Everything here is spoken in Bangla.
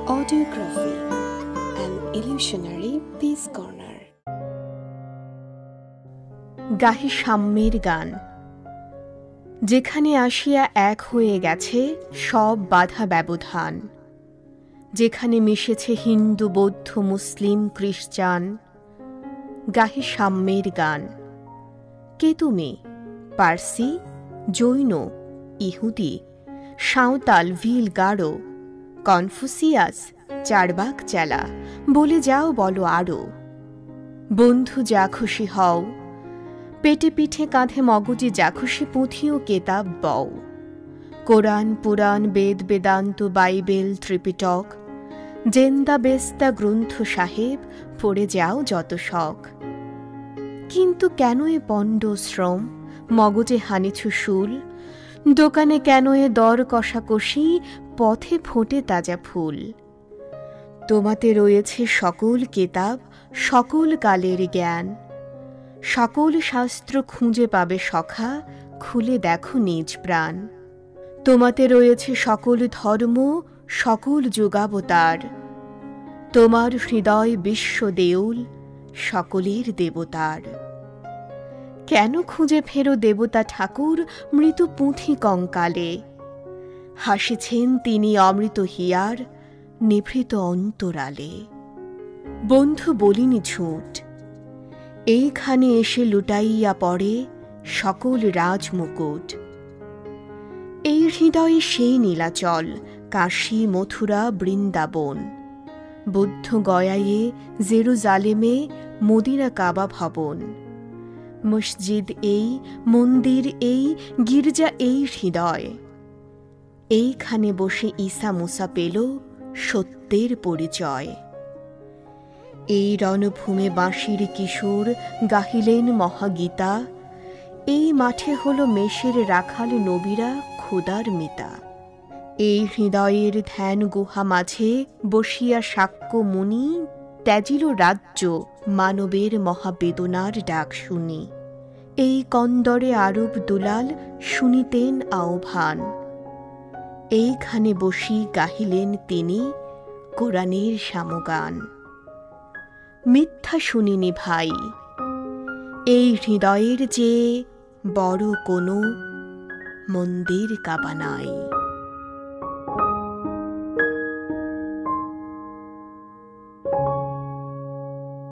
Audiography, an illusionary peace corner. গাহি সাম্যের গান, যেখানে আসিয়া এক হয়ে গেছে সব বাধা ব্যবধান, যেখানে মিশেছে হিন্দু বৌদ্ধ মুসলিম খ্রিস্টান। গাহি সাম্যের গান। কে তুমি? পার্সি, জৈন, ইহুদি, সাঁওতাল, ভিল, গারো, কনফুসিয়াস, চারবাক চেলা, বলে যাও বলো আরো। বন্ধু যা খুশি হও, পেটে পিঠে কাঁধে মগজে যা খুশি পুঁথি ও কেতাব বও। কোরআন পুরাণ বেদ বেদান্ত বাইবেল ত্রিপিটক, জেন্দা বেস্তা গ্রন্থ সাহেব পড়ে যাও যত শখ। কিন্তু কেন এ পণ্ড শ্রম, মগজে হানিছু শুল? দোকানে কেন এ দর কষাকষি, পথে ফোটে তাজা ফুল? তোমাতে রয়েছে সকল কেতাব, সকল কালের জ্ঞান, সকল শাস্ত্র খুঁজে পাবে সখা, খুলে দেখো নিজ প্রাণ। তোমাতে রয়েছে সকল ধর্ম, সকল যুগাবতার, তোমার হৃদয় বিশ্ব দেউল, সকলের দেবতার। কেন খুঁজে ফেরো দেবতা ঠাকুর মৃত পুঁথি কঙ্কালে? হাসিছেন তিনি অমৃত হিয়ার, নিভৃত অন্তরালে। বন্ধু বলিনি ঝুট, এইখানে এসে লুটাইয়া পড়ে সকল রাজমুকুট। এই হৃদয়ে সেই নীলাচল, কাশী মথুরা বৃন্দাবন, বুদ্ধ গয়ায়ে জেরুজালেমে মদিনা কাবা ভবন। মসজিদ এই, মন্দির এই, গির্জা এই হৃদয়। এইখানে বসে ঈসা মুসা পেল সত্যের পরিচয়। এই রণভূমে বাঁশির কিশোর গাহিলেন মহাগীতা, এই মাঠে হল মেষের রাখাল নবীরা খোদার মিতা। এই হৃদয়ের ধ্যান গুহা মাঝে বসিয়া শাক্য মুনি ত্যাজিল রাজ্য, মানবের মহাবেদনার ডাক শুনি। এই কন্দরে আরব দুলাল শুনিতেন আহ্বান, এইখানে বসি গাহিলেন তিনি কোরআনের সামগান। মিথ্যা শুনিনি ভাই, এই হৃদয়ের যে বড় কোনো মন্দির কাবা নাই।